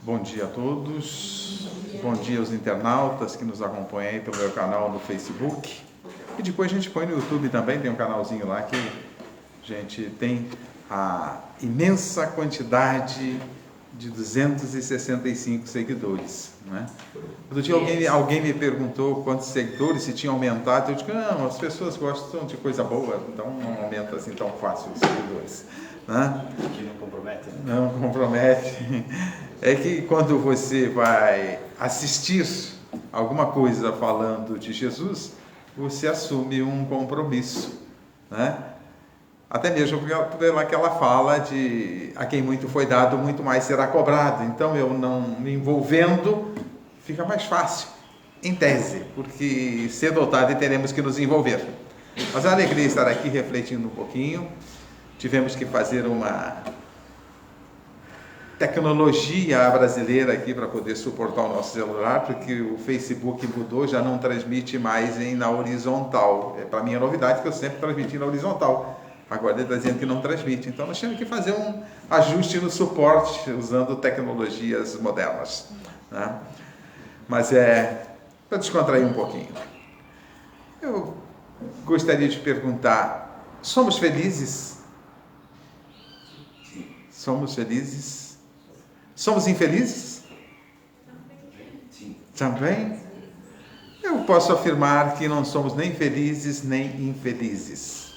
Bom dia a todos, bom dia aos internautas que nos acompanham aí pelo meu canal no Facebook. E depois a gente põe no YouTube também, tem um canalzinho lá que a gente tem a imensa quantidade de 265 seguidores, né? Outro dia alguém me perguntou quantos seguidores, se tinha aumentado. Eu digo, não, as pessoas gostam de coisa boa, então não aumenta assim tão fácil os seguidores, né? Que não compromete, né? Não compromete. É que quando você vai assistir alguma coisa falando de Jesus, você assume um compromisso, né? Até mesmo pela que ela fala de a quem muito foi dado, muito mais será cobrado. Então, eu não me envolvendo, fica mais fácil, em tese, porque cedo ou tarde teremos que nos envolver. Mas é uma alegria estar aqui refletindo um pouquinho. Tivemos que fazer uma tecnologia brasileira aqui para poder suportar o nosso celular, porque o Facebook mudou, já não transmite mais na horizontal. Para mim é novidade, porque eu sempre transmiti na horizontal. Agora ele está dizendo que não transmite. Então nós temos que fazer um ajuste no suporte, usando tecnologias modernas, né? Mas para descontrair um pouquinho. Eu gostaria de perguntar, somos felizes? Somos felizes? Somos infelizes? Sim. Também? Eu posso afirmar que não somos nem felizes nem infelizes.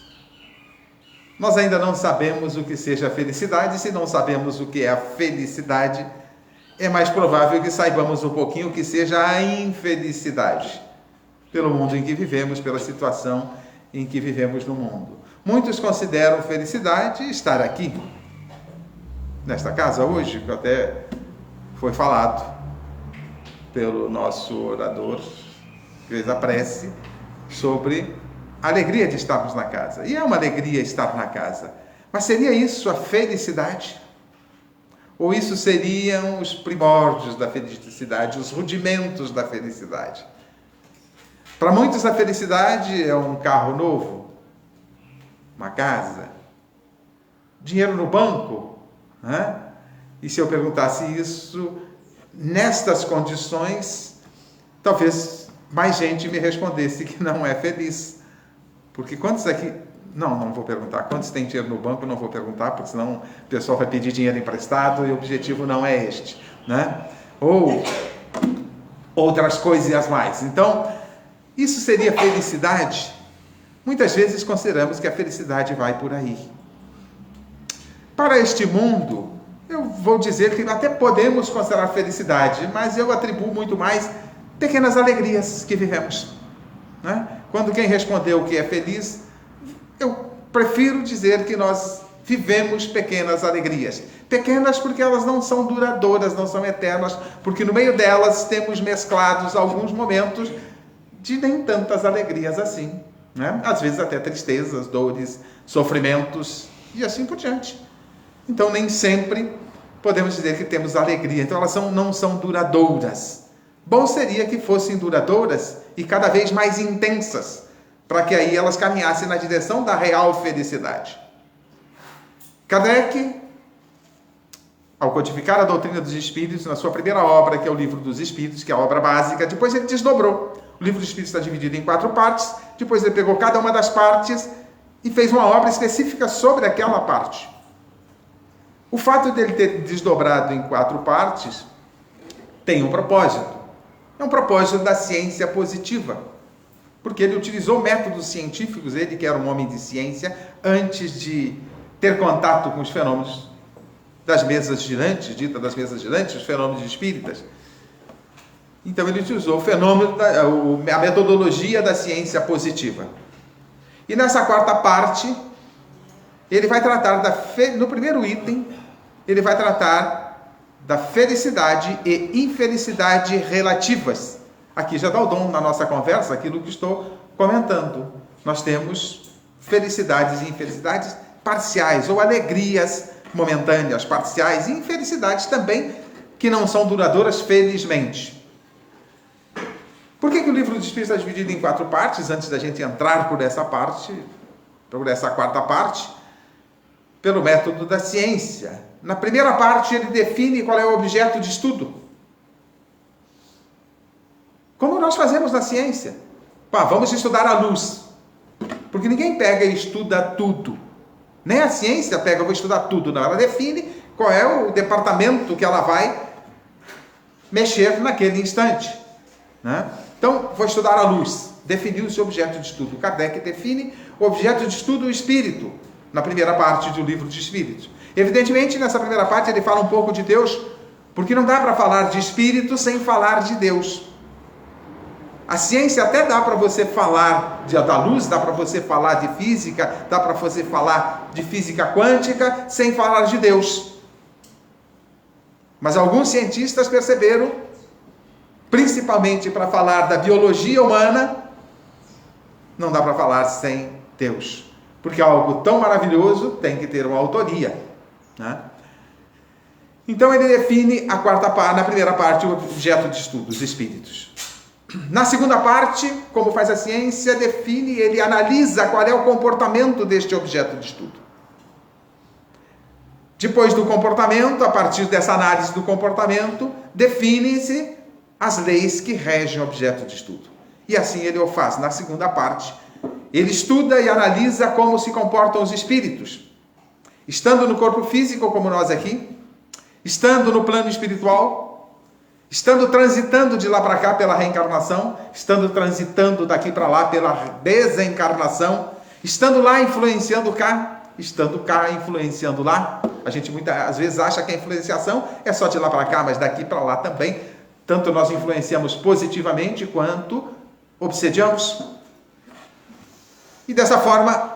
Nós ainda não sabemos o que seja a felicidade. Se não sabemos o que é a felicidade, é mais provável que saibamos um pouquinho o que seja a infelicidade, pelo mundo em que vivemos, pela situação em que vivemos no mundo. Muitos consideram felicidade estar aqui, nesta casa hoje, que até foi falado pelo nosso orador, que fez a prece, sobre a alegria de estarmos na casa. E é uma alegria estar na casa. Mas seria isso a felicidade? Ou isso seriam os primórdios da felicidade, os rudimentos da felicidade? Para muitos a felicidade é um carro novo, uma casa, dinheiro no banco, né? E se eu perguntasse isso, nestas condições, talvez mais gente me respondesse que não é feliz. Porque quantos aqui... Não vou perguntar. Quantos tem dinheiro no banco? Não vou perguntar, porque senão o pessoal vai pedir dinheiro emprestado e o objetivo não é este, né? Ou outras coisas mais. Então, isso seria felicidade? Muitas vezes consideramos que a felicidade vai por aí. Para este mundo, eu vou dizer que até podemos considerar felicidade, mas eu atribuo muito mais pequenas alegrias que vivemos, né? Quando quem respondeu que é feliz, eu prefiro dizer que nós vivemos pequenas alegrias. Pequenas porque elas não são duradouras, não são eternas, porque no meio delas temos mesclados alguns momentos de nem tantas alegrias assim, né? Às vezes até tristezas, dores, sofrimentos e assim por diante. Então nem sempre podemos dizer que temos alegria. Então elas não são duradouras. Bom seria que fossem duradouras e cada vez mais intensas, para que aí elas caminhassem na direção da real felicidade. Kardec, ao codificar a doutrina dos Espíritos, na sua primeira obra, que é o Livro dos Espíritos, que é a obra básica, depois ele desdobrou. O Livro dos Espíritos está dividido em 4 partes, depois ele pegou cada uma das partes e fez uma obra específica sobre aquela parte. O fato dele ter desdobrado em 4 partes tem um propósito. É um propósito da ciência positiva, porque ele utilizou métodos científicos, ele que era um homem de ciência, antes de ter contato com os fenômenos das mesas girantes, dita das mesas girantes, os fenômenos espíritas. Então ele utilizou a metodologia da ciência positiva. E nessa 4ª parte, ele vai tratar no primeiro item, ele vai tratar da felicidade e infelicidade relativas. Aqui já dá o dom na nossa conversa, aquilo que estou comentando. Nós temos felicidades e infelicidades parciais, ou alegrias momentâneas, parciais, e infelicidades também, que não são duradouras, felizmente. Por que o Livro dos Espíritos está dividido em 4 partes, antes da gente entrar por essa parte, por essa 4ª parte? Pelo método da ciência, na primeira parte, ele define qual é o objeto de estudo. Como nós fazemos na ciência. Vamos estudar a luz. Porque ninguém pega e estuda tudo. Nem a ciência pega, vou estudar tudo. Não, ela define qual é o departamento que ela vai mexer naquele instante. Né? Então, vou estudar a luz. Definiu-se o objeto de estudo. Kardec define o objeto de estudo, o espírito, na primeira parte do livro de Espíritos. Evidentemente, nessa primeira parte, ele fala um pouco de Deus, porque não dá para falar de espírito sem falar de Deus. A ciência até dá para você falar da luz, dá para você falar de física, dá para você falar de física quântica, sem falar de Deus. Mas alguns cientistas perceberam, principalmente para falar da biologia humana, não dá para falar sem Deus. Porque algo tão maravilhoso tem que ter uma autoria. Né? Então ele define na primeira parte o objeto de estudo, os espíritos. Na segunda parte, como faz a ciência, define, ele analisa qual é o comportamento deste objeto de estudo. Depois do comportamento, a partir dessa análise do comportamento, define-se as leis que regem o objeto de estudo. E assim ele o faz. Na segunda parte, ele estuda e analisa como se comportam os espíritos. Estando no corpo físico, como nós aqui, estando no plano espiritual, estando transitando de lá para cá pela reencarnação, estando transitando daqui para lá pela desencarnação, estando lá influenciando cá, estando cá influenciando lá. A gente muitas vezes acha que a influenciação é só de lá para cá, mas daqui para lá também. Tanto nós influenciamos positivamente quanto obsediamos. E dessa forma,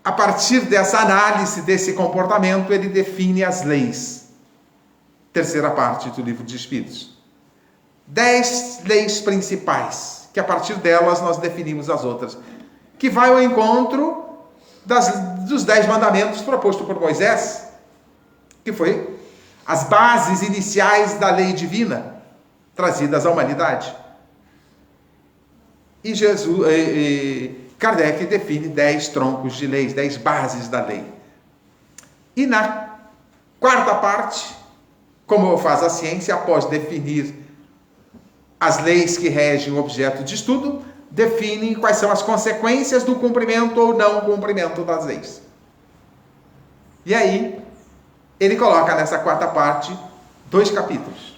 a partir dessa análise desse comportamento, ele define as leis. Terceira parte do livro de Espíritos. 10 leis principais, que a partir delas nós definimos as outras, que vai ao encontro dos 10 mandamentos propostos por Moisés, que foi as bases iniciais da lei divina, trazidas à humanidade. E Kardec define 10 troncos de leis, 10 bases da lei. E na quarta parte, como faz a ciência, após definir as leis que regem o objeto de estudo, define quais são as consequências do cumprimento ou não cumprimento das leis. E aí, ele coloca nessa quarta parte 2 capítulos.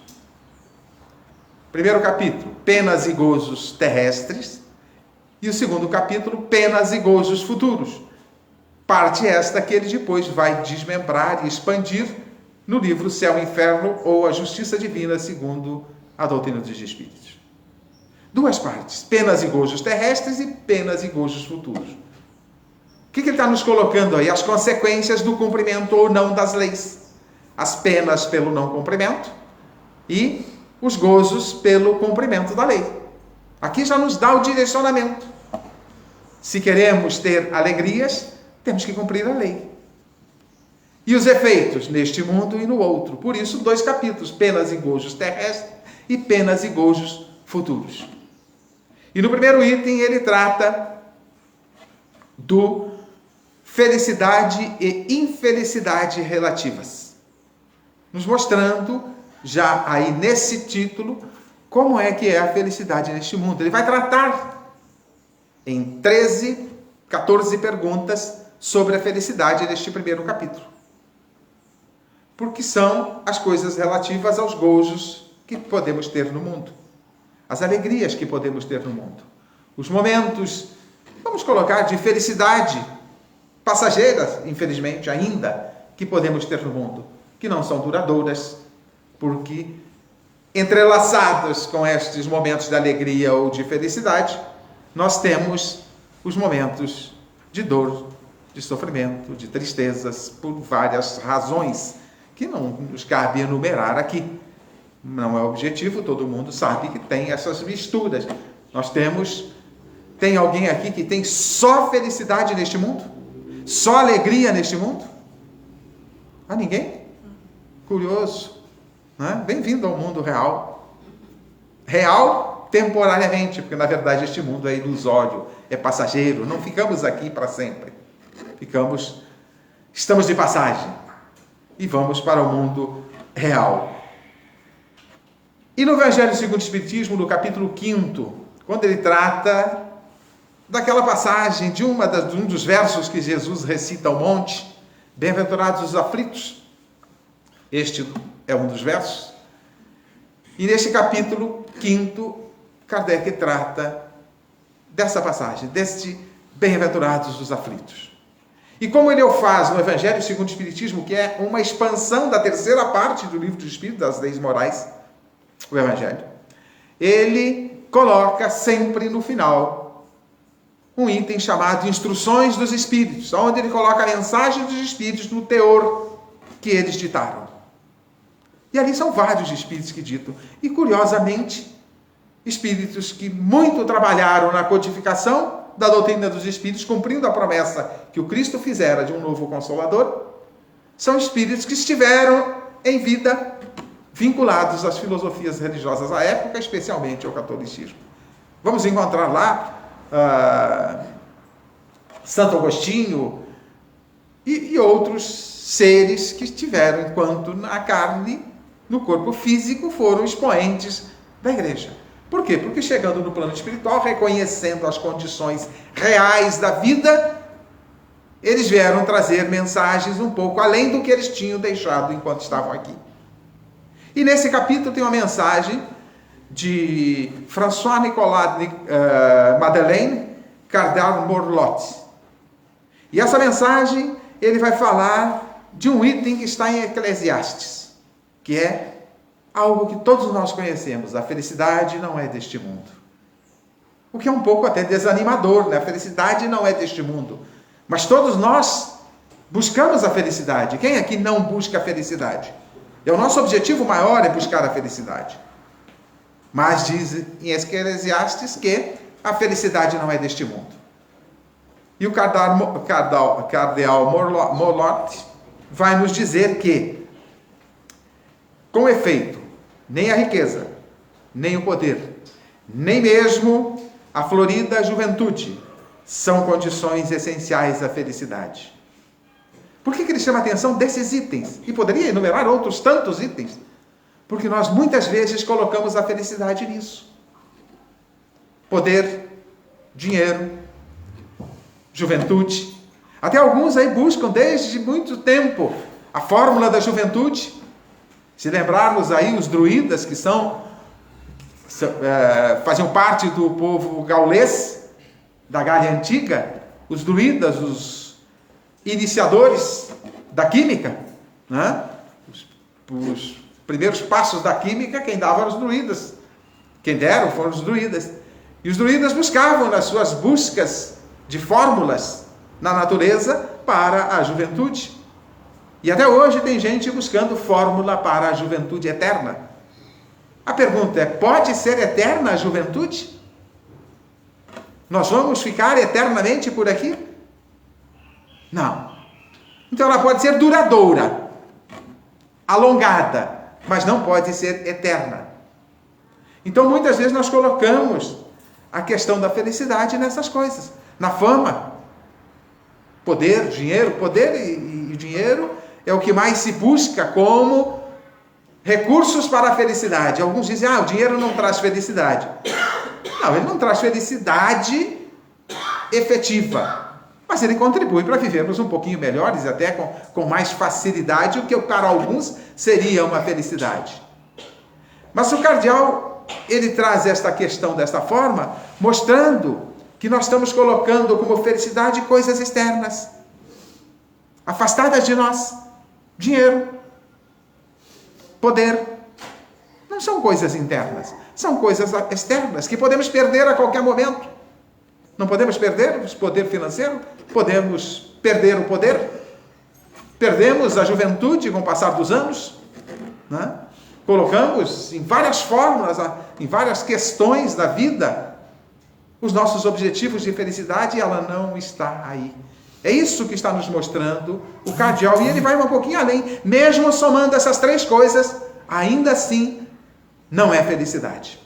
Primeiro capítulo, penas e gozos terrestres. E o segundo capítulo, penas e gozos futuros. Parte esta que ele depois vai desmembrar e expandir no livro Céu e Inferno ou A Justiça Divina, segundo a doutrina dos Espíritos. 2 partes, penas e gozos terrestres e penas e gozos futuros. O que ele está nos colocando aí? As consequências do cumprimento ou não das leis. As penas pelo não cumprimento e os gozos pelo cumprimento da lei. Aqui já nos dá o direcionamento. Se queremos ter alegrias, temos que cumprir a lei. E os efeitos neste mundo e no outro. Por isso, 2 capítulos, penas e gozos terrestres e penas e gozos futuros. E no primeiro item ele trata do felicidade e infelicidade relativas, nos mostrando já aí nesse título como é que é a felicidade neste mundo. Ele vai tratar em 14 perguntas sobre a felicidade neste primeiro capítulo, porque são as coisas relativas aos gozos que podemos ter no mundo, as alegrias que podemos ter no mundo, os momentos, vamos colocar, de felicidade passageiras, infelizmente ainda, que podemos ter no mundo, que não são duradouras, porque entrelaçados com estes momentos de alegria ou de felicidade, nós temos os momentos de dor, de sofrimento, de tristezas, por várias razões, que não nos cabe enumerar aqui. Não é objetivo, todo mundo sabe que tem essas misturas. Tem alguém aqui que tem só felicidade neste mundo? Só alegria neste mundo? Há ninguém? Curioso, né? Bem-vindo ao mundo real. Real temporariamente, porque na verdade este mundo é ilusório, é passageiro, não ficamos aqui para sempre. Estamos de passagem. e vamos para o mundo real. E no Evangelho segundo o Espiritismo, no capítulo 5º, quando ele trata daquela passagem de um dos versos que Jesus recita ao monte, bem-aventurados os aflitos, este é um dos versos, e neste capítulo 5º, Kardec trata dessa passagem, deste bem-aventurados os aflitos. E como ele o faz no Evangelho segundo o Espiritismo, que é uma expansão da terceira parte do Livro do Espírito, das leis morais, o Evangelho, ele coloca sempre no final um item chamado Instruções dos Espíritos, onde ele coloca a mensagem dos Espíritos no teor que eles ditaram. E ali são vários espíritos que ditam. E, curiosamente, espíritos que muito trabalharam na codificação da doutrina dos Espíritos, cumprindo a promessa que o Cristo fizera de um novo Consolador, são espíritos que estiveram em vida vinculados às filosofias religiosas da época, especialmente ao catolicismo. Vamos encontrar lá Santo Agostinho e outros seres que estiveram, enquanto na carne, no corpo físico, foram expoentes da igreja. Por quê? Porque chegando no plano espiritual, reconhecendo as condições reais da vida, eles vieram trazer mensagens um pouco além do que eles tinham deixado enquanto estavam aqui. E nesse capítulo tem uma mensagem de François-Nicolas Madeleine Cardal-Morlot. E essa mensagem, ele vai falar de um item que está em Eclesiastes, que é algo que todos nós conhecemos: a felicidade não é deste mundo. O que é um pouco até desanimador, né? A felicidade não é deste mundo. Mas todos nós buscamos a felicidade. Quem aqui não busca a felicidade? E o nosso objetivo maior é buscar a felicidade. Mas diz em Eclesiastes que a felicidade não é deste mundo. E o Cardeal Morlot vai nos dizer que, com efeito, nem a riqueza, nem o poder, nem mesmo a florida juventude são condições essenciais à felicidade. Por que ele chama a atenção desses itens? E poderia enumerar outros tantos itens. Porque nós muitas vezes colocamos a felicidade nisso. Poder, dinheiro, juventude. Até alguns aí buscam desde muito tempo a fórmula da juventude. Se lembrarmos aí os druidas, que faziam parte do povo gaulês, da Gália Antiga, os druidas, os iniciadores da química, né? Os primeiros passos da química, quem dava eram os druidas. Quem deram foram os druidas. E os druidas buscavam nas suas buscas de fórmulas na natureza para a juventude. E até hoje tem gente buscando fórmula para a juventude eterna. A pergunta é: pode ser eterna a juventude? Nós vamos ficar eternamente por aqui? Não. Então ela pode ser duradoura, alongada, mas não pode ser eterna. Então muitas vezes nós colocamos a questão da felicidade nessas coisas. Na fama, poder, dinheiro, poder e dinheiro é o que mais se busca como recursos para a felicidade. Alguns dizem: o dinheiro não traz felicidade. Não, ele não traz felicidade efetiva, mas ele contribui para vivermos um pouquinho melhores, até com mais facilidade, o que para alguns seria uma felicidade. Mas o cardeal, ele traz esta questão desta forma, mostrando que nós estamos colocando como felicidade coisas externas, afastadas de nós. Dinheiro, poder, não são coisas internas, são coisas externas que podemos perder a qualquer momento. Não podemos perder o poder financeiro, podemos perder o poder, perdemos a juventude com o passar dos anos, né? Colocamos em várias fórmulas, em várias questões da vida, os nossos objetivos de felicidade, e ela não está aí. É isso que está nos mostrando o cardeal. E ele vai um pouquinho além. Mesmo somando essas três coisas, ainda assim, não é felicidade.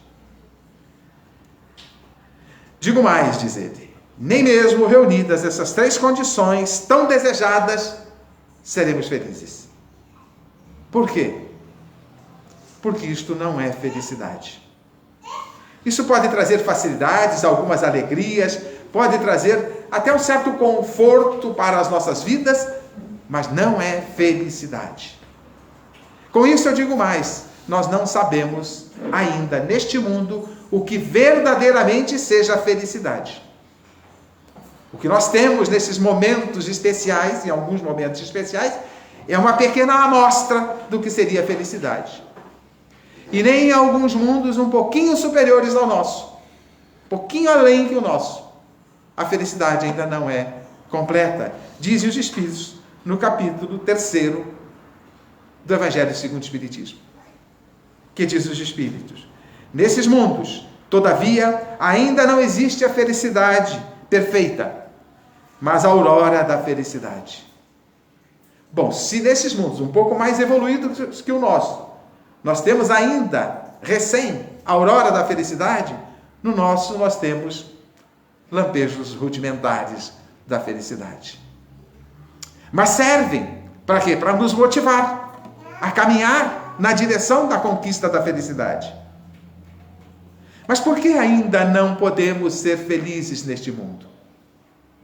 Digo mais, diz ele, nem mesmo reunidas essas três condições tão desejadas, seremos felizes. Por quê? Porque isto não é felicidade. Isso pode trazer facilidades, algumas alegrias, pode trazer até um certo conforto para as nossas vidas, mas não é felicidade. Com isso eu digo mais, nós não sabemos ainda neste mundo o que verdadeiramente seja felicidade. O que nós temos nesses momentos especiais, em alguns momentos especiais, é uma pequena amostra do que seria felicidade. E nem em alguns mundos um pouquinho superiores ao nosso, um pouquinho além que o nosso, a felicidade ainda não é completa. Dizem os Espíritos no capítulo 3º do Evangelho segundo o Espiritismo. Que diz os Espíritos? Nesses mundos, todavia, ainda não existe a felicidade perfeita, mas a aurora da felicidade. Bom, se nesses mundos um pouco mais evoluídos que o nosso, nós temos ainda, recém, a aurora da felicidade, no nosso nós temos lampejos rudimentares da felicidade. Mas servem para quê? Para nos motivar a caminhar na direção da conquista da felicidade. Mas por que ainda não podemos ser felizes neste mundo?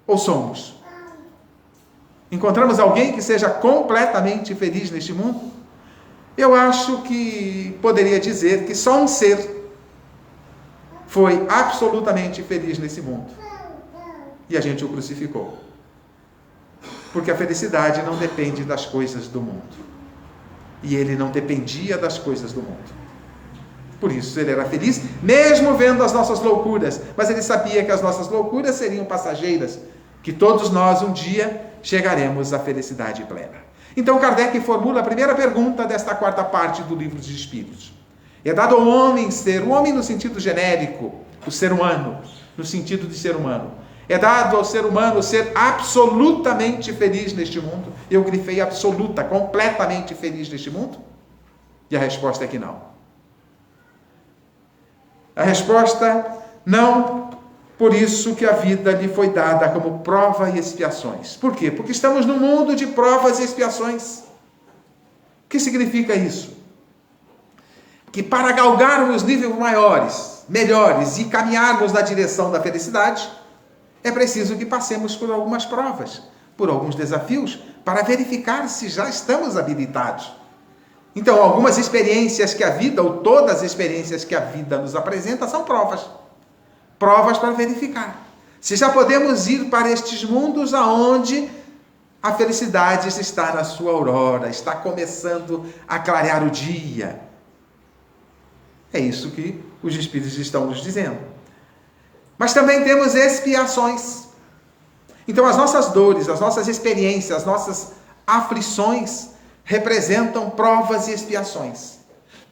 Ou somos? Encontramos alguém que seja completamente feliz neste mundo? Eu acho que poderia dizer que só um ser foi absolutamente feliz nesse mundo. E a gente o crucificou. Porque a felicidade não depende das coisas do mundo. E ele não dependia das coisas do mundo. Por isso ele era feliz, mesmo vendo as nossas loucuras. Mas ele sabia que as nossas loucuras seriam passageiras, que todos nós um dia chegaremos à felicidade plena. Então Kardec formula a primeira pergunta desta quarta parte do Livro dos Espíritos. É dado ao homem ser, o homem no sentido genérico, o ser humano, no sentido de ser humano. É dado ao ser humano ser absolutamente feliz neste mundo. Eu grifei absoluta, completamente feliz neste mundo? E a resposta é que não. A resposta, não, por isso que a vida lhe foi dada como prova e expiações. Por quê? Porque estamos num mundo de provas e expiações. O que significa isso? Que para galgarmos níveis maiores, melhores e caminharmos na direção da felicidade, é preciso que passemos por algumas provas, por alguns desafios, para verificar se já estamos habilitados. Então, algumas experiências que a vida, ou todas as experiências que a vida nos apresenta, são provas. Provas para verificar se já podemos ir para estes mundos aonde a felicidade está na sua aurora, está começando a clarear o dia. É isso que os Espíritos estão nos dizendo. Mas também temos expiações. Então as nossas dores, as nossas experiências, as nossas aflições representam provas e expiações.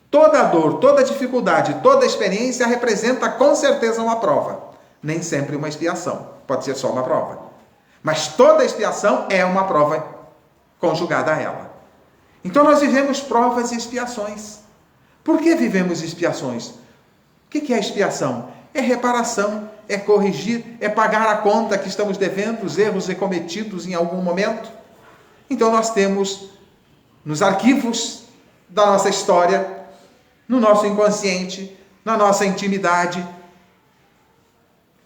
Toda dor, toda dificuldade, toda experiência representa com certeza uma prova. Nem sempre uma expiação. Pode ser só uma prova. Mas toda expiação é uma prova conjugada a ela. Então nós vivemos provas e expiações. Por que vivemos expiações? O que é expiação? É reparação, é corrigir, é pagar a conta que estamos devendo, os erros cometidos em algum momento. Então nós temos nos arquivos da nossa história, no nosso inconsciente, na nossa intimidade,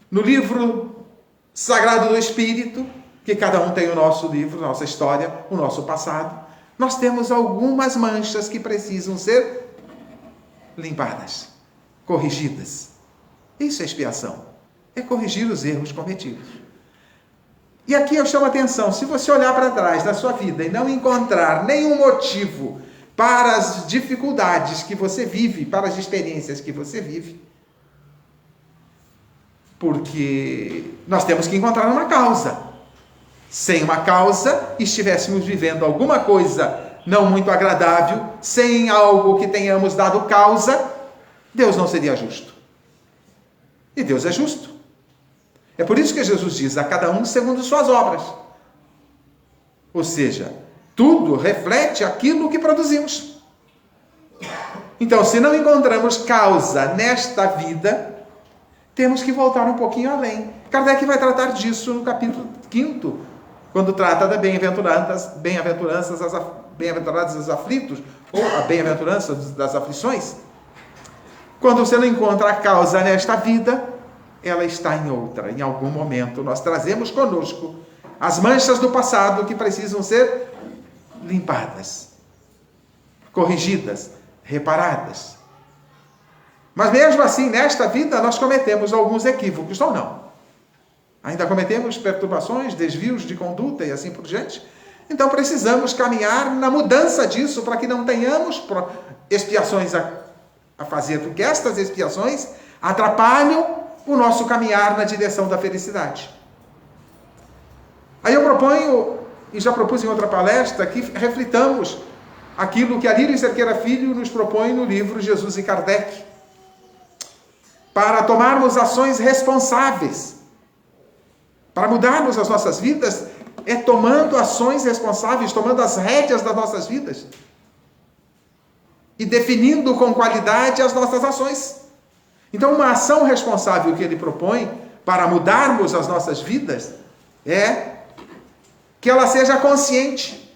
no livro sagrado do Espírito, que cada um tem o nosso livro, nossa história, o nosso passado, nós temos algumas manchas que precisam ser limpadas, corrigidas. Isso é expiação, é corrigir os erros cometidos. E aqui eu chamo a atenção, se você olhar para trás da sua vida e não encontrar nenhum motivo para as dificuldades que você vive, para as experiências que você vive, porque nós temos que encontrar uma causa. Sem uma causa, estivéssemos vivendo alguma coisa não muito agradável, sem algo que tenhamos dado causa, Deus não seria justo. E Deus é justo. É por isso que Jesus diz, a cada um segundo suas obras. Ou seja, tudo reflete aquilo que produzimos. Então, se não encontramos causa nesta vida, temos que voltar um pouquinho além. Kardec vai tratar disso no capítulo 5º, quando trata da bem-aventuranças os aflitos, ou a bem-aventurança das aflições, quando você não encontra a causa nesta vida, ela está em outra. Em algum momento nós trazemos conosco as manchas do passado que precisam ser limpadas, corrigidas, reparadas. Mas mesmo assim, nesta vida, nós cometemos alguns equívocos, ou não? Ainda cometemos perturbações, desvios de conduta e assim por diante. Então precisamos caminhar na mudança disso para que não tenhamos expiações a fazer, porque estas expiações atrapalham o nosso caminhar na direção da felicidade. Aí eu proponho, e já propus em outra palestra, que reflitamos aquilo que Alírio Cerqueira Filho nos propõe no livro Jesus e Kardec, para tomarmos ações responsáveis, para mudarmos as nossas vidas, é tomando ações responsáveis, tomando as rédeas das nossas vidas e definindo com qualidade as nossas ações. Então, uma ação responsável que ele propõe para mudarmos as nossas vidas é que ela seja consciente.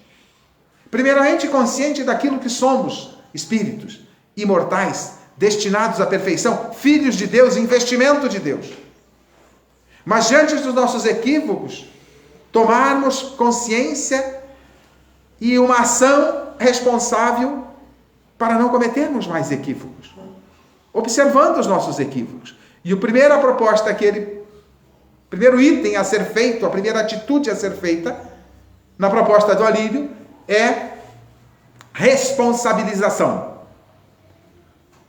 Primeiramente, consciente daquilo que somos, espíritos imortais, destinados à perfeição, filhos de Deus, investimento de Deus. Mas diante dos nossos equívocos, tomarmos consciência e uma ação responsável para não cometermos mais equívocos, observando os nossos equívocos. E a primeira proposta primeiro item a ser feito, a primeira atitude a ser feita na proposta do Alírio é responsabilização.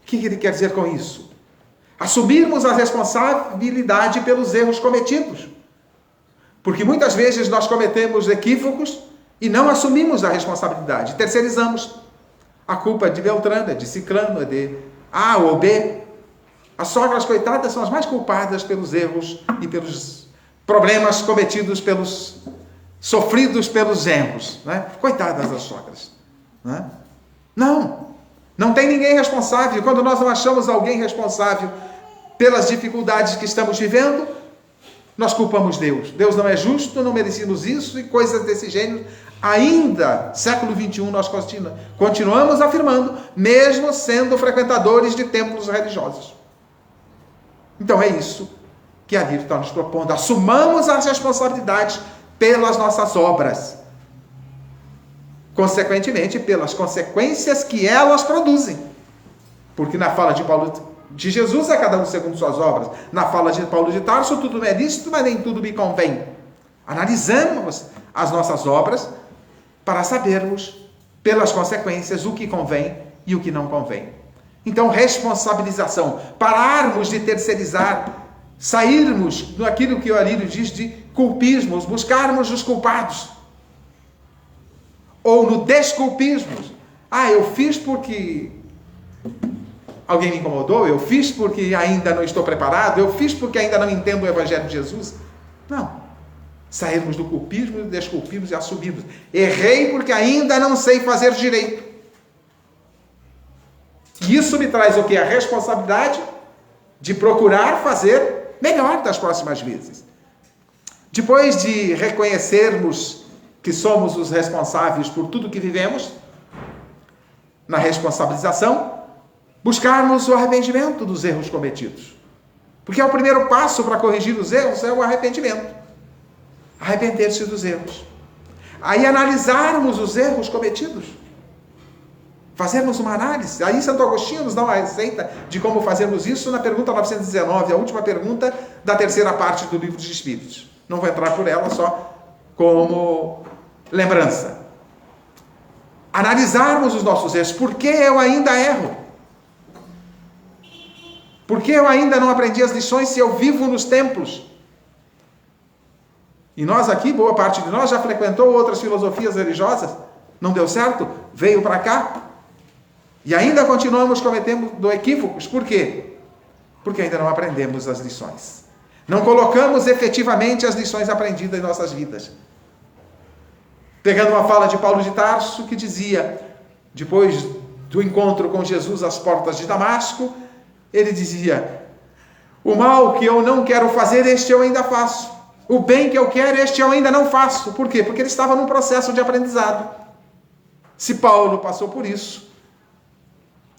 O que ele quer dizer com isso? Assumirmos a responsabilidade pelos erros cometidos. Porque muitas vezes nós cometemos equívocos e não assumimos a responsabilidade. Terceirizamos. A culpa é de Beltrano, é de Ciclano, é de A ou B. As sogras, coitadas, são as mais culpadas pelos erros e pelos problemas cometidos sofridos pelos genros. Né? Coitadas das sogras. Né? Não tem ninguém responsável. Quando nós não achamos alguém responsável pelas dificuldades que estamos vivendo, nós culpamos Deus. Deus não é justo, não merecemos isso e coisas desse gênero. Ainda, século XXI, nós continuamos afirmando, mesmo sendo frequentadores de templos religiosos. Então é isso que a Bíblia está nos propondo. Assumamos as responsabilidades pelas nossas obras. Consequentemente, pelas consequências que elas produzem. Porque na fala de Jesus é cada um segundo suas obras. Na fala de Paulo de Tarso, tudo me é lícito, mas nem tudo me convém. Analisamos as nossas obras para sabermos, pelas consequências, o que convém e o que não convém. Então, responsabilização. Pararmos de terceirizar, sairmos daquilo que o Alírio diz de culpismos, buscarmos os culpados. Ou no desculpismo. Eu fiz porque alguém me incomodou, eu fiz porque ainda não estou preparado, eu fiz porque ainda não entendo o Evangelho de Jesus. Não. Sairmos do culpismo, desculpimos e assumimos. Errei porque ainda não sei fazer direito. E isso me traz o quê? A responsabilidade de procurar fazer melhor das próximas vezes. Depois de reconhecermos que somos os responsáveis por tudo que vivemos, na responsabilização, buscarmos o arrependimento dos erros cometidos. Porque é o primeiro passo para corrigir os erros, é o arrependimento. Arrepender-se dos erros. Aí analisarmos os erros cometidos. Fazermos uma análise. Aí Santo Agostinho nos dá uma receita de como fazermos isso na pergunta 919, a última pergunta da terceira parte do Livro dos Espíritos. Não vou entrar por ela, só como lembrança. Analisarmos os nossos erros. Por que eu ainda erro? Por que eu ainda não aprendi as lições se eu vivo nos templos? E nós aqui, boa parte de nós, já frequentou outras filosofias religiosas, não deu certo, veio para cá, e ainda continuamos cometendo equívocos. Por quê? Porque ainda não aprendemos as lições. Não colocamos efetivamente as lições aprendidas em nossas vidas. Pegando uma fala de Paulo de Tarso, que dizia, depois do encontro com Jesus às portas de Damasco, ele dizia: o mal que eu não quero fazer, este eu ainda faço. O bem que eu quero, este eu ainda não faço. Por quê? Porque ele estava num processo de aprendizado. Se Paulo passou por isso,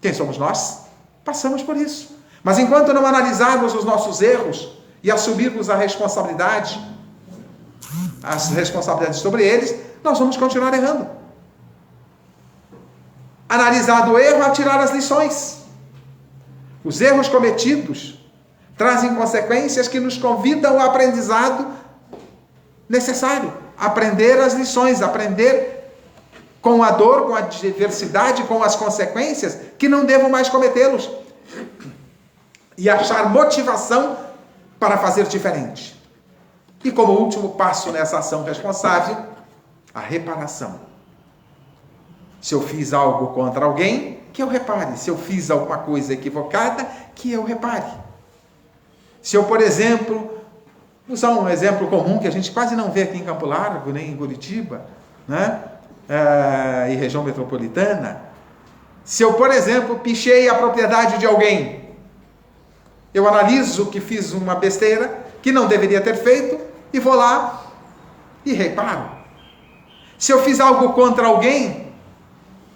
Quem somos nós? Passamos por isso. Mas enquanto não analisarmos os nossos erros e assumirmos as responsabilidades sobre eles, nós vamos continuar errando. Analisado o erro, atirar as lições. Os erros cometidos trazem consequências que nos convidam ao aprendizado necessário. Aprender as lições, aprender com a dor, com a adversidade, com as consequências, que não devo mais cometê-los. E achar motivação para fazer diferente. E como último passo nessa ação responsável, a reparação. Se eu fiz algo contra alguém, que eu repare. Se eu fiz alguma coisa equivocada, que eu repare. Se eu, por exemplo, vou usar um exemplo comum que a gente quase não vê aqui em Campo Largo, nem em Curitiba, né? E região metropolitana. Se eu, por exemplo, pichei a propriedade de alguém, eu analiso que fiz uma besteira, que não deveria ter feito, e vou lá e reparo. Se eu fiz algo contra alguém,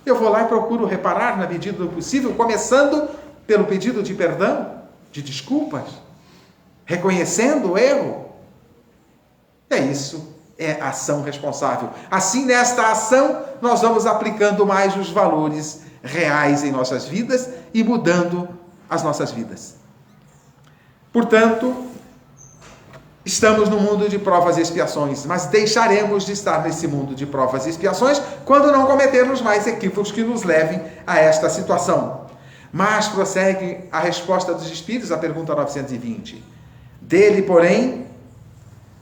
eu vou lá e procuro reparar na medida do possível, começando pelo pedido de perdão, de desculpas, reconhecendo o erro. Isso é ação responsável. Assim, nesta ação, nós vamos aplicando mais os valores reais em nossas vidas e mudando as nossas vidas. Portanto, estamos no mundo de provas e expiações, mas deixaremos de estar nesse mundo de provas e expiações quando não cometermos mais equívocos que nos levem a esta situação. Mas prossegue a resposta dos Espíritos à pergunta 920. Dele, porém,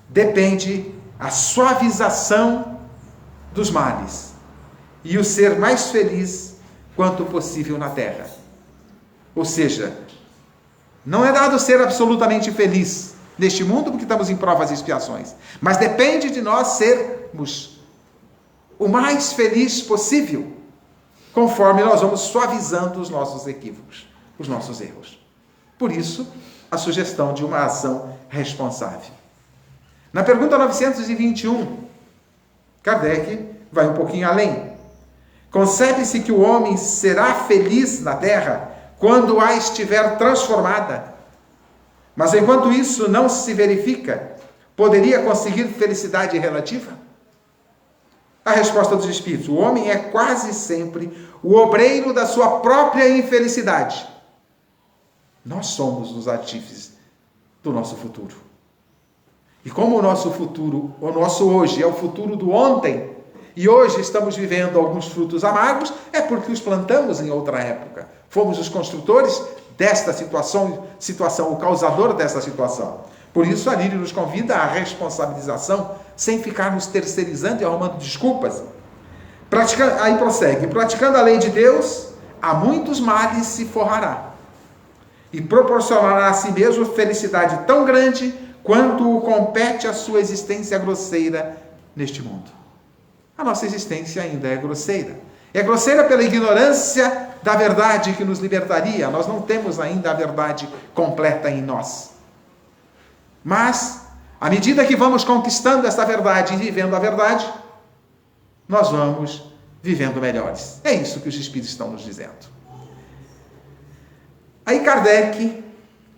depende a suavização dos males e o ser mais feliz quanto possível na terra. Ou seja, não é dado ser absolutamente feliz neste mundo porque estamos em provas e expiações, mas depende de nós sermos o mais feliz possível, conforme nós vamos suavizando os nossos equívocos, os nossos erros. Por isso, a sugestão de uma ação responsável. Na pergunta 921, Kardec vai um pouquinho além. Concebe-se que o homem será feliz na terra quando a estiver transformada. Mas enquanto isso não se verifica, poderia conseguir felicidade relativa? A resposta dos Espíritos: o homem é quase sempre o obreiro da sua própria infelicidade. Nós somos os artífices do nosso futuro. E como o nosso futuro, o nosso hoje é o futuro do ontem, e hoje estamos vivendo alguns frutos amargos, é porque os plantamos em outra época. Fomos os construtores desta situação, o causador dessa situação. Por isso, a Lírio nos convida à responsabilização, sem ficarmos terceirizando e arrumando desculpas. Aí prossegue: praticando a lei de Deus, a muitos males se forrará, e proporcionará a si mesmo felicidade tão grande quanto o compete a sua existência grosseira neste mundo. A nossa existência ainda é grosseira. É grosseira pela ignorância da verdade que nos libertaria. Nós não temos ainda a verdade completa em nós. Mas, à medida que vamos conquistando essa verdade e vivendo a verdade, nós vamos vivendo melhores. É isso que os Espíritos estão nos dizendo. Aí Kardec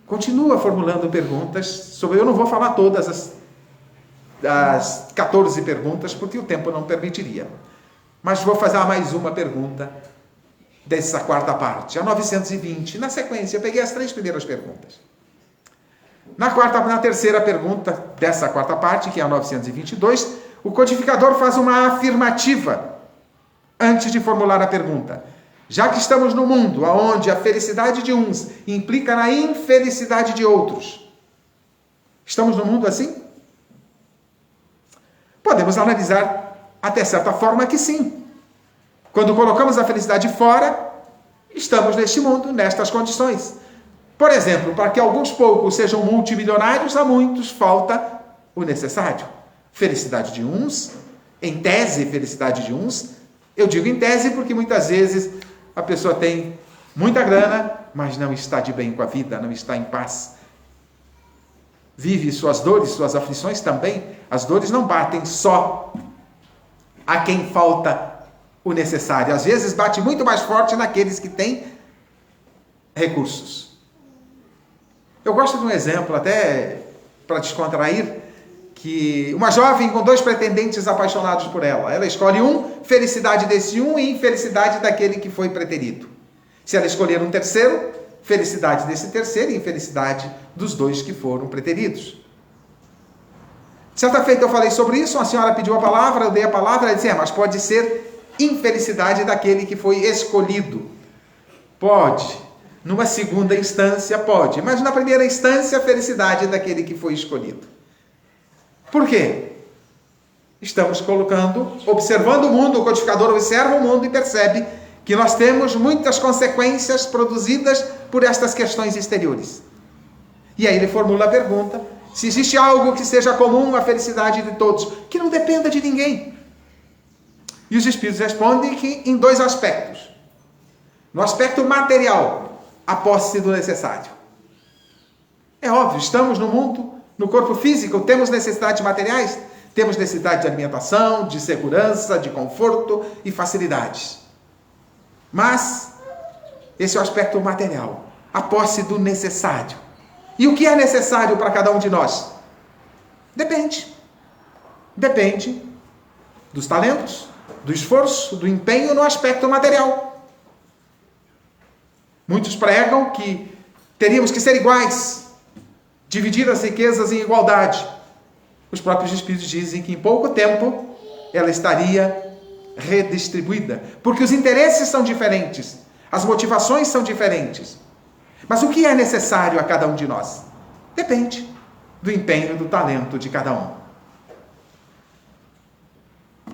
continua formulando perguntas sobre... Eu não vou falar todas as 14 perguntas, porque o tempo não permitiria. Mas vou fazer mais uma pergunta dessa quarta parte, a 920. Na sequência, eu peguei as 3 primeiras perguntas. Na terceira pergunta dessa quarta parte, que é a 922, o codificador faz uma afirmativa antes de formular a pergunta. Já que estamos no mundo onde a felicidade de uns implica na infelicidade de outros, estamos no mundo assim? Podemos analisar até certa forma que sim. Quando colocamos a felicidade fora, estamos neste mundo, nestas condições. Por exemplo, para que alguns poucos sejam multimilionários, a muitos falta o necessário. Felicidade de uns, em tese, felicidade de uns. Eu digo em tese porque muitas vezes a pessoa tem muita grana, mas não está de bem com a vida, não está em paz. Vive suas dores, suas aflições também. As dores não batem só a quem falta o necessário. Às vezes bate muito mais forte naqueles que têm recursos. Eu gosto de um exemplo, até para descontrair, que uma jovem com 2 pretendentes apaixonados por ela. Ela escolhe um, felicidade desse um e infelicidade daquele que foi preterido. Se ela escolher um terceiro, felicidade desse terceiro e infelicidade dos 2 que foram preteridos. Certa feita eu falei sobre isso, uma senhora pediu a palavra, eu dei a palavra, ela disse, mas pode ser infelicidade daquele que foi escolhido. Pode. Numa segunda instância, pode. Mas na primeira instância, a felicidade daquele que foi escolhido. Por quê? Estamos observando o mundo, o codificador observa o mundo e percebe que nós temos muitas consequências produzidas por estas questões exteriores. E aí ele formula a pergunta, se existe algo que seja comum à felicidade de todos, que não dependa de ninguém. E os Espíritos respondem que em 2 aspectos. No aspecto material, a posse do necessário. É óbvio, estamos no mundo, no corpo físico, temos necessidades materiais, temos necessidade de alimentação, de segurança, de conforto e facilidades. Mas, esse é o aspecto material, a posse do necessário. E o que é necessário para cada um de nós? Depende. Depende dos talentos, do esforço, do empenho no aspecto material. Muitos pregam que teríamos que ser iguais, dividir as riquezas em igualdade. Os próprios Espíritos dizem que em pouco tempo ela estaria redistribuída, porque os interesses são diferentes, as motivações são diferentes. Mas o que é necessário a cada um de nós? Depende do empenho, do talento de cada um.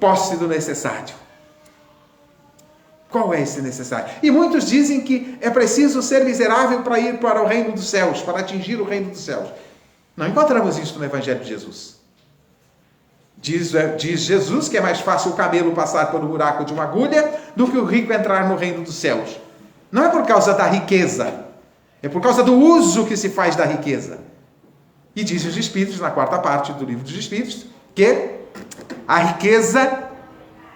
Posse do necessário. Qual é esse necessário? E muitos dizem que é preciso ser miserável para ir para o reino dos céus, para atingir o reino dos céus. Não encontramos isso no Evangelho de Jesus. Diz Jesus que é mais fácil o camelo passar por um buraco de uma agulha do que o rico entrar no reino dos céus. Não é por causa da riqueza, é por causa do uso que se faz da riqueza. E dizem os Espíritos, na 4ª parte do Livro dos Espíritos, que a riqueza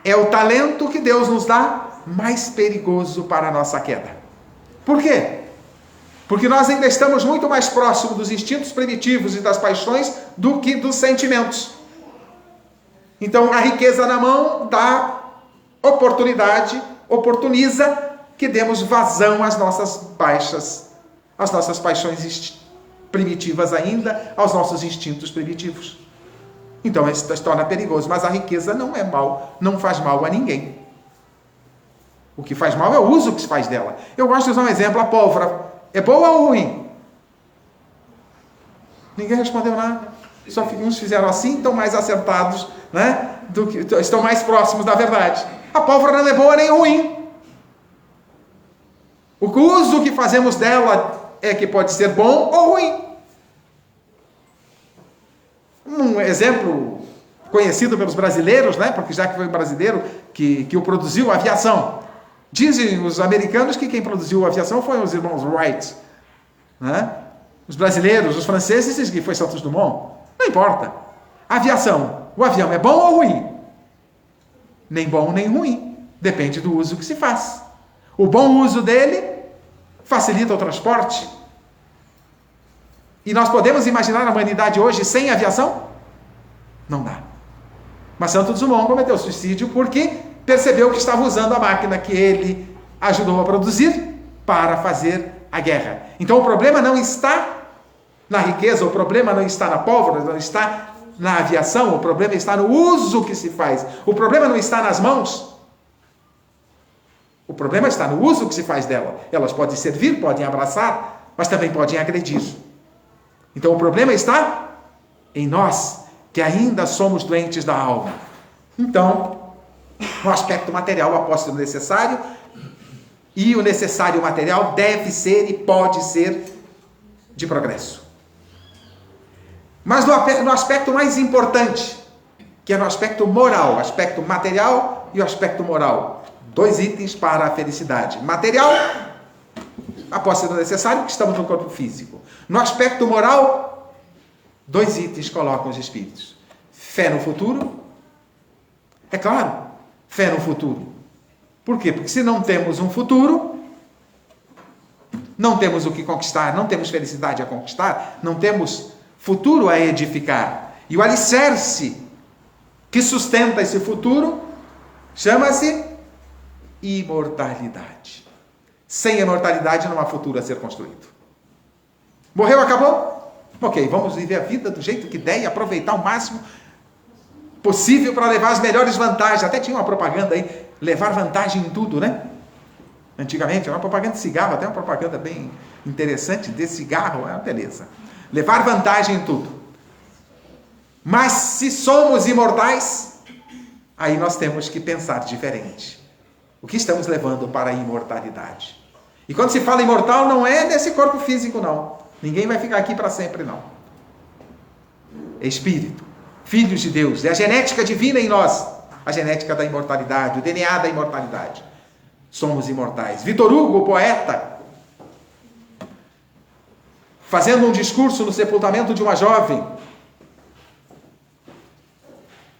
é o talento que Deus nos dá mais perigoso para a nossa queda. Por quê? Porque nós ainda estamos muito mais próximos dos instintos primitivos e das paixões do que dos sentimentos. Então, a riqueza na mão dá oportunidade, oportuniza que demos vazão às nossas paixões primitivas ainda, aos nossos instintos primitivos. Então, isso se torna perigoso. Mas a riqueza não é mal, não faz mal a ninguém. O que faz mal é o uso que se faz dela. Eu gosto de usar um exemplo, a pólvora. É boa ou ruim? Ninguém respondeu nada. Só uns fizeram assim, estão mais acertados, né? Estão mais próximos da verdade. A pólvora não é boa nem ruim. O uso que fazemos dela é que pode ser bom ou ruim. Um exemplo conhecido pelos brasileiros, né? Porque já que foi o brasileiro que o produziu, a aviação. Dizem os americanos que quem produziu a aviação foi os irmãos Wright, né? Os brasileiros, os franceses dizem que foi Santos Dumont. Não importa. A aviação, o avião é bom ou ruim? Nem bom nem ruim. Depende do uso que se faz. O bom uso dele facilita o transporte. E nós podemos imaginar a humanidade hoje sem aviação? Não dá. Mas Santos Dumont cometeu suicídio porque percebeu que estava usando a máquina que ele ajudou a produzir para fazer a guerra. Então o problema não está na riqueza, o problema não está na pólvora, não está na aviação, o problema está no uso que se faz. O problema não está nas mãos. O problema está no uso que se faz dela. Elas podem servir, podem abraçar, mas também podem agredir. Então o problema está em nós, que ainda somos doentes da alma. Então, no aspecto material, a posse do necessário, e o necessário material deve ser e pode ser de progresso. Mas no aspecto mais importante, que é no aspecto moral, o aspecto material e o aspecto moral. 2 itens para a felicidade. Material, a posse do necessário, que estamos no corpo físico. No aspecto moral, 2 itens colocam os Espíritos. Fé no futuro. É claro, fé no futuro. Por quê? Porque se não temos um futuro, não temos o que conquistar, não temos felicidade a conquistar, não temos futuro a edificar. E o alicerce que sustenta esse futuro chama-se imortalidade. Sem imortalidade não há futuro a ser construído. Morreu, acabou? Ok, vamos viver a vida do jeito que der e aproveitar o máximo possível para levar as melhores vantagens. Até tinha uma propaganda aí, levar vantagem em tudo, né? Antigamente, era uma propaganda de cigarro, até uma propaganda bem interessante de cigarro, é uma beleza. Levar vantagem em tudo. Mas se somos imortais, aí nós temos que pensar diferente. O que estamos levando para a imortalidade? E quando se fala imortal, não é nesse corpo físico, não. Ninguém vai ficar aqui para sempre, não. É espírito, filhos de Deus, é a genética divina em nós, a genética da imortalidade, o DNA da imortalidade. Somos imortais. Vitor Hugo, o poeta, fazendo um discurso no sepultamento de uma jovem,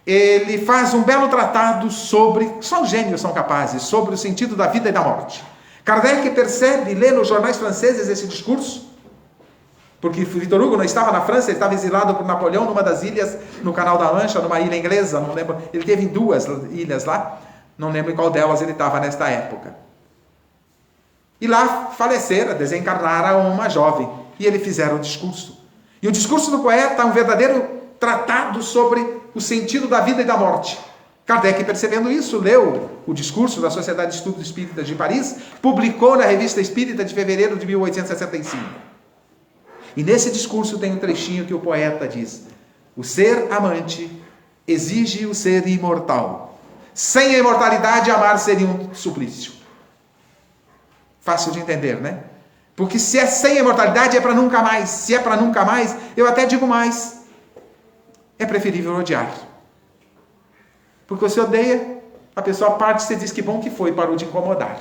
ele faz um belo tratado sobre, só os gênios são capazes, sobre o sentido da vida e da morte. Kardec percebe, lê nos jornais franceses esse discurso, porque Vitor Hugo não estava na França, ele estava exilado por Napoleão numa das ilhas, no Canal da Mancha, numa ilha inglesa, não lembro, ele teve em 2 ilhas lá, não lembro em qual delas ele estava nesta época. E lá falecera, desencarnara uma jovem, e ele fizera um discurso. E o discurso do poeta é um verdadeiro tratado sobre o sentido da vida e da morte. Kardec, percebendo isso, leu o discurso da Sociedade de Estudos Espíritas de Paris, publicou na Revista Espírita de fevereiro de 1865. E nesse discurso tem um trechinho que o poeta diz: o ser amante exige o ser imortal. Sem a imortalidade, amar seria um suplício. Fácil de entender, né? Porque se é sem a imortalidade, é para nunca mais. Se é para nunca mais, eu até digo mais. É preferível odiar. Porque você odeia, a pessoa parte e você diz que bom que foi, parou de incomodar.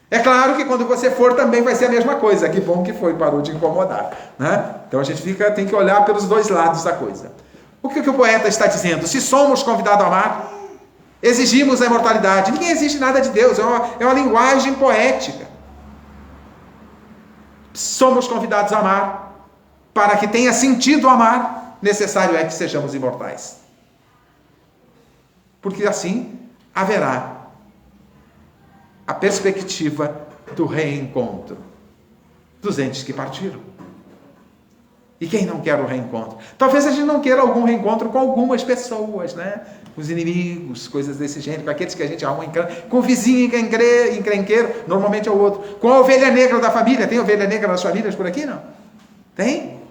É claro que quando você for também vai ser a mesma coisa. Que bom que foi, parou de incomodar. Né? Então a gente tem que olhar pelos dois lados da coisa. O que o poeta está dizendo? Se somos convidados a amar, exigimos a imortalidade. Ninguém exige nada de Deus, é uma linguagem poética. Somos convidados a amar. Para que tenha sentido amar, necessário é que sejamos imortais. Porque assim haverá a perspectiva do reencontro dos entes que partiram. E quem não quer o reencontro? Talvez a gente não queira algum reencontro com algumas pessoas, né? Os inimigos, coisas desse gênero, com aqueles que a gente arruma com o vizinho encrenqueiro, normalmente é o outro. Com a ovelha negra da família. Tem ovelha negra nas famílias por aqui, não? Tem?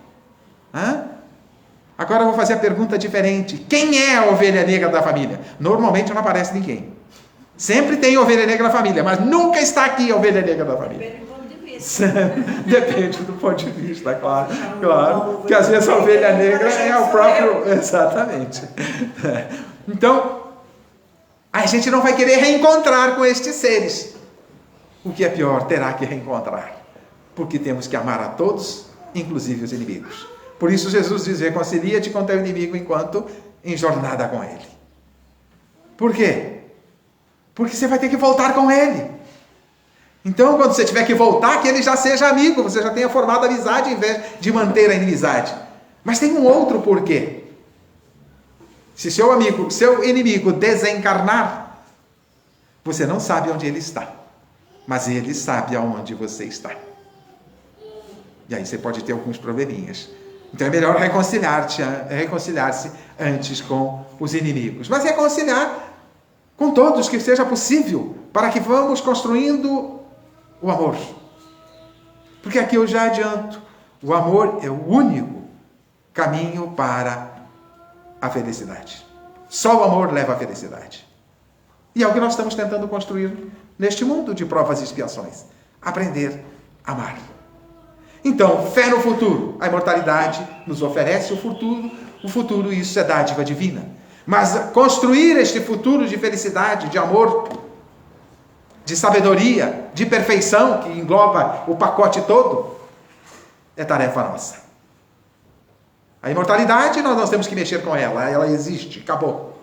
Hã? Agora eu vou fazer a pergunta diferente. Quem é a ovelha negra da família? Normalmente não aparece ninguém. Sempre tem ovelha negra na família, mas nunca está aqui a ovelha negra da família. Depende do ponto de vista. Depende do ponto de vista, claro. Claro, que às vezes a ovelha negra é o próprio... Exatamente. Então, a gente não vai querer reencontrar com estes seres. O que é pior, terá que reencontrar. Porque temos que amar a todos, inclusive os inimigos. Por isso Jesus diz: reconcilia-te com teu inimigo enquanto em jornada com ele. Por quê? Porque você vai ter que voltar com ele. Então, quando você tiver que voltar, que ele já seja amigo, você já tenha formado amizade em vez de manter a inimizade. Mas tem um outro porquê. Se seu inimigo desencarnar, você não sabe onde ele está, mas ele sabe aonde você está. E aí você pode ter alguns probleminhas. Então é melhor reconciliar-se antes com os inimigos. Mas reconciliar com todos que seja possível, para que vamos construindo o amor. Porque aqui eu já adianto, o amor é o único caminho para a felicidade. Só o amor leva à felicidade. E é o que nós estamos tentando construir neste mundo de provas e expiações. Aprender a amar. Então, fé no futuro. A imortalidade nos oferece o futuro, isso é dádiva divina. Mas construir este futuro de felicidade, de amor, de sabedoria, de perfeição, que engloba o pacote todo, é tarefa nossa. A imortalidade, nós temos que mexer com ela existe, acabou.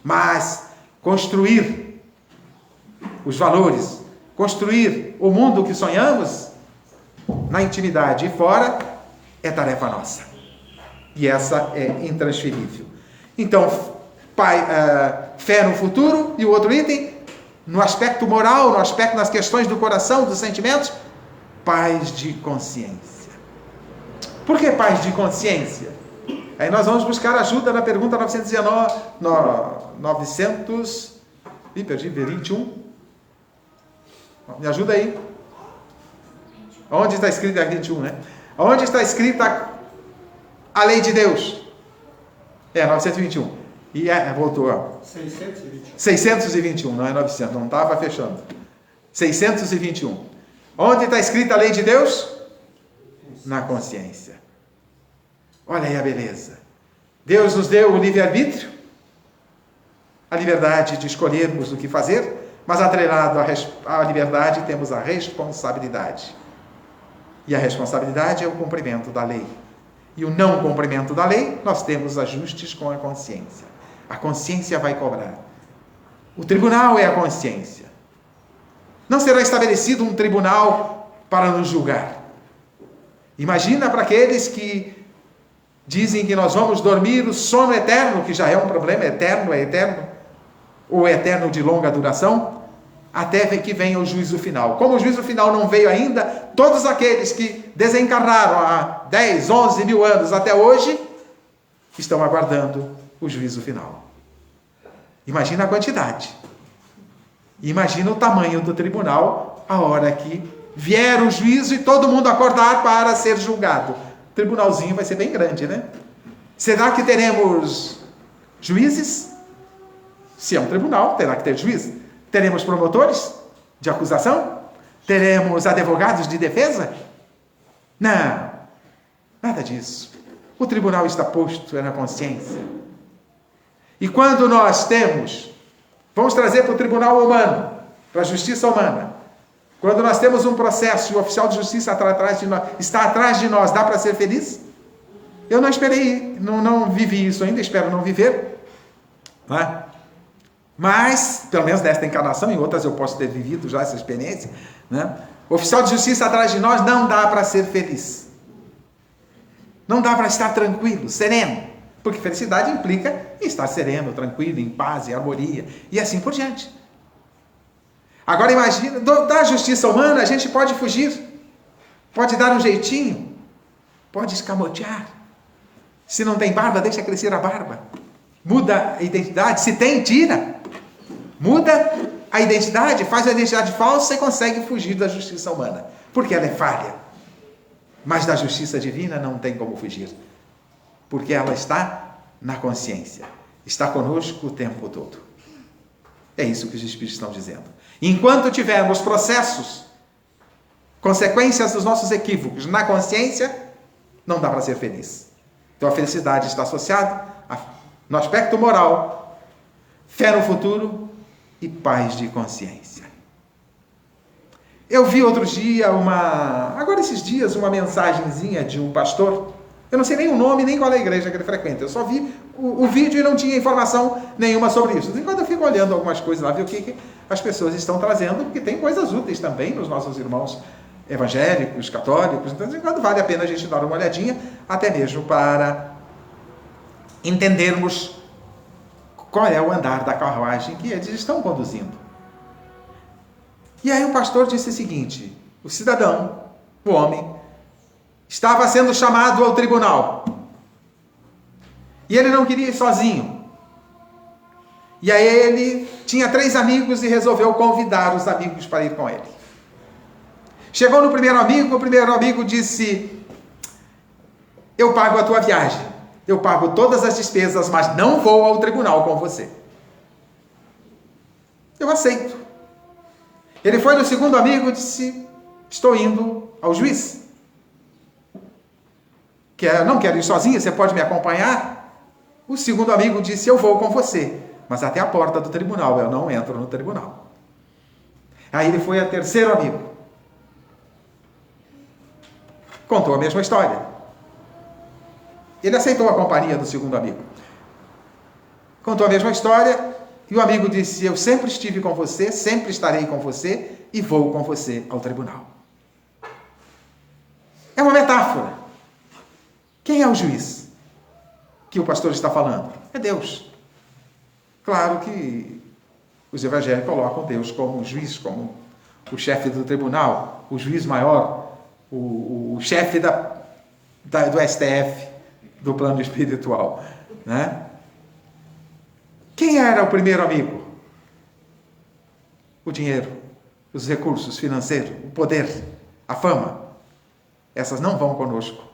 Mas construir os valores construir o mundo que sonhamos, na intimidade e fora, é tarefa nossa. E essa é intransferível. Então, fé no futuro, e o outro item, no aspecto moral, no aspecto das questões do coração, dos sentimentos, paz de consciência. Por que paz de consciência? Aí nós vamos buscar ajuda na pergunta 921. Me ajuda aí. Onde está escrita a 21, né? Onde está escrita a lei de Deus? 921. E voltou, ó. 621, não é 900, não estava fechando. 621. Onde está escrita a lei de Deus? Na consciência. Olha aí a beleza. Deus nos deu o livre-arbítrio, a liberdade de escolhermos o que fazer, mas atrelado à liberdade temos a responsabilidade. E a responsabilidade é o cumprimento da lei. E o não cumprimento da lei, nós temos ajustes com a consciência. A consciência vai cobrar. O tribunal é a consciência. Não será estabelecido um tribunal para nos julgar. Imagina para aqueles que dizem que nós vamos dormir o sono eterno, que já é um problema, é eterno, ou é eterno de longa duração, até que venha o juízo final. Como o juízo final não veio ainda, todos aqueles que desencarnaram há 10, 11 mil anos até hoje, estão aguardando o juízo final. Imagina a quantidade. Imagina o tamanho do tribunal a hora que vier o juízo e todo mundo acordar para ser julgado. O tribunalzinho vai ser bem grande, né? Será que teremos juízes? Se é um tribunal, terá que ter juízes. Teremos promotores de acusação? Teremos advogados de defesa? Não, nada disso. O tribunal está posto na consciência. E quando nós vamos trazer para o tribunal humano, para a justiça humana, quando nós temos um processo e o oficial de justiça está atrás de nós, dá para ser feliz? Eu não esperei, não vivi isso ainda, espero não viver. Não é? Mas, pelo menos nesta encarnação, em outras eu posso ter vivido já essa experiência, né? O oficial de justiça atrás de nós não dá para ser feliz. Não dá para estar tranquilo, sereno. Porque felicidade implica em estar sereno, tranquilo, em paz, em harmonia, e assim por diante. Agora imagina, da justiça humana a gente pode fugir, pode dar um jeitinho, pode escamotear. Se não tem barba, deixa crescer a barba. Muda a identidade, se tem, tira. Muda a identidade, faz a identidade falsa e consegue fugir da justiça humana, porque ela é falha. Mas da justiça divina não tem como fugir, porque ela está na consciência, está conosco o tempo todo. É isso que os Espíritos estão dizendo. Enquanto tivermos processos, consequências dos nossos equívocos na consciência, não dá para ser feliz. Então a felicidade está associada no aspecto moral, fé no futuro e paz de consciência. Eu vi outro dia agora esses dias, uma mensagenzinha de um pastor. Eu não sei nem o nome, nem qual é a igreja que ele frequenta. Eu só vi o vídeo e não tinha informação nenhuma sobre isso. Enquanto eu fico olhando algumas coisas lá, ver o que as pessoas estão trazendo, porque tem coisas úteis também nos nossos irmãos evangélicos, católicos. Então, enquanto vale a pena a gente dar uma olhadinha, até mesmo para entendermos qual é o andar da carruagem que eles estão conduzindo. E aí o pastor disse o seguinte: o cidadão, o homem, estava sendo chamado ao tribunal. E ele não queria ir sozinho. E aí ele tinha 3 amigos e resolveu convidar os amigos para ir com ele. Chegou no primeiro amigo, o primeiro amigo disse: eu pago a tua viagem, eu pago todas as despesas, mas não vou ao tribunal com você. Eu aceito. Ele foi no segundo amigo e disse: estou indo ao juiz. Não quero ir sozinho, você pode me acompanhar? O segundo amigo disse: eu vou com você, mas até a porta do tribunal, eu não entro no tribunal. Aí ele foi ao terceiro amigo. Contou a mesma história. Ele aceitou a companhia do segundo amigo. Contou a mesma história E o amigo disse: eu sempre estive com você, sempre estarei com você e vou com você ao tribunal. É uma metáfora. Quem é o juiz que o pastor está falando? É Deus. Claro que os evangélicos colocam Deus como juiz, como o chefe do tribunal, o juiz maior, o chefe do STF, do plano espiritual, né? Quem era o primeiro amigo? O dinheiro, os recursos financeiros, o poder, a fama. Essas não vão conosco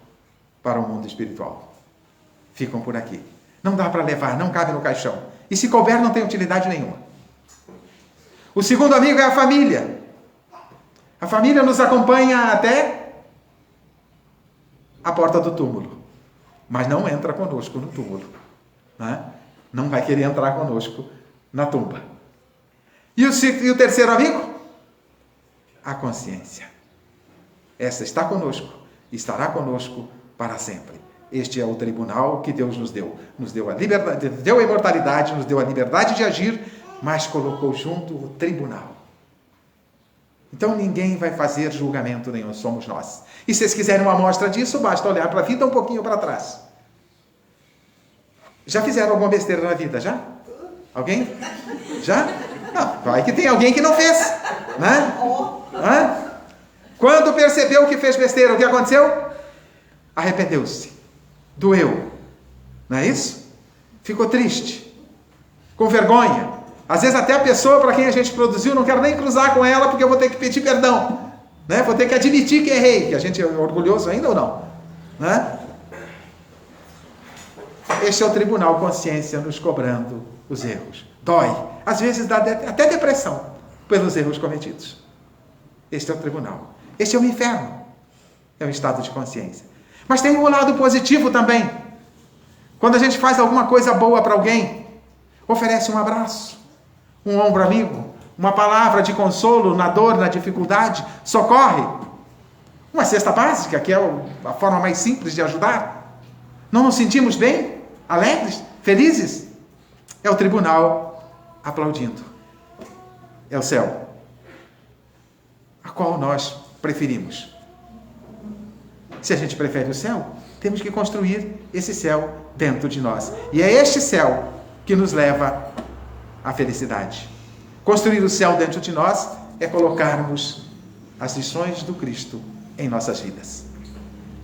para o mundo espiritual. Ficam por aqui. Não dá para levar, não cabe no caixão. E se couber, não tem utilidade nenhuma. O segundo amigo é a família. A família nos acompanha até a porta do túmulo, mas não entra conosco no túmulo, né? Não vai querer entrar conosco na tumba. E o terceiro amigo? A consciência. Essa está conosco, estará conosco para sempre. Este é o tribunal que Deus nos deu. Nos deu a liberdade, deu a imortalidade, nos deu a liberdade de agir, mas colocou junto o tribunal. Então ninguém vai fazer julgamento nenhum, somos nós. E se vocês quiserem uma amostra disso, basta olhar para a vida um pouquinho para trás. Já fizeram alguma besteira na vida, já? Alguém? Já? Não, vai que tem alguém que não fez, né? Quando percebeu que fez besteira, o que aconteceu? Arrependeu-se. Doeu. Não é isso? Ficou triste. Com vergonha. Às vezes até a pessoa para quem a gente produziu, não quero nem cruzar com ela porque eu vou ter que pedir perdão, né? Vou ter que admitir que errei, que a gente é orgulhoso ainda ou não, né? Este é o tribunal consciência nos cobrando os erros. Dói. Às vezes dá até depressão pelos erros cometidos. Este é o tribunal. Este é o inferno. É um estado de consciência. Mas tem um lado positivo também. Quando a gente faz alguma coisa boa para alguém, oferece um abraço, um ombro amigo, uma palavra de consolo na dor, na dificuldade, socorre. Uma cesta básica, que é a forma mais simples de ajudar. Não nos sentimos bem? Alegres? Felizes? É o tribunal aplaudindo. É o céu. A qual nós preferimos? Se a gente prefere o céu, temos que construir esse céu dentro de nós. E é este céu que nos leva à felicidade. Construir o céu dentro de nós é colocarmos as lições do Cristo em nossas vidas.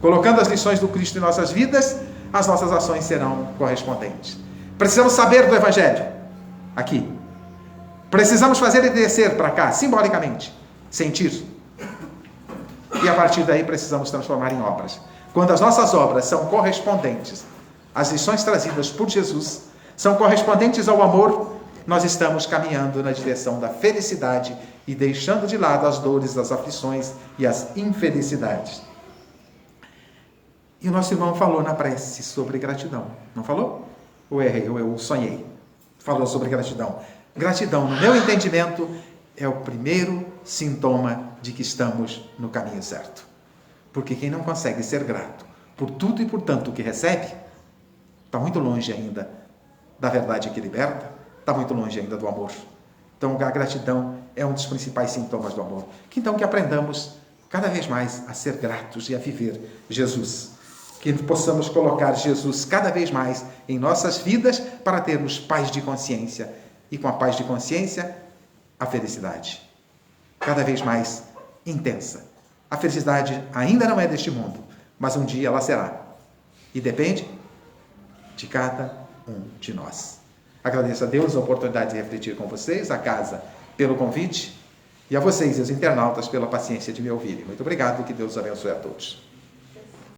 Colocando as lições do Cristo em nossas vidas, as nossas ações serão correspondentes. Precisamos saber do Evangelho, aqui. Precisamos fazer ele descer para cá, simbolicamente, sentir. E a partir daí precisamos transformar em obras. Quando as nossas obras são correspondentes às lições trazidas por Jesus, são correspondentes ao amor, nós estamos caminhando na direção da felicidade e deixando de lado as dores, as aflições e as infelicidades. E o nosso irmão falou na prece sobre gratidão. Não falou? Ou errei, ou eu sonhei. Falou sobre gratidão. Gratidão, no meu entendimento, é o primeiro sintoma de que estamos no caminho certo. Porque quem não consegue ser grato por tudo e por tanto que recebe, está muito longe ainda da verdade que liberta, está muito longe ainda do amor. Então, a gratidão é um dos principais sintomas do amor. Então, que aprendamos cada vez mais a ser gratos e a viver Jesus. Que possamos colocar Jesus cada vez mais em nossas vidas para termos paz de consciência. E com a paz de consciência, a felicidade. Cada vez mais intensa. A felicidade ainda não é deste mundo, mas um dia ela será. E depende de cada um de nós. Agradeço a Deus a oportunidade de refletir com vocês, a casa pelo convite, e a vocês, os internautas, pela paciência de me ouvirem. Muito obrigado e que Deus abençoe a todos.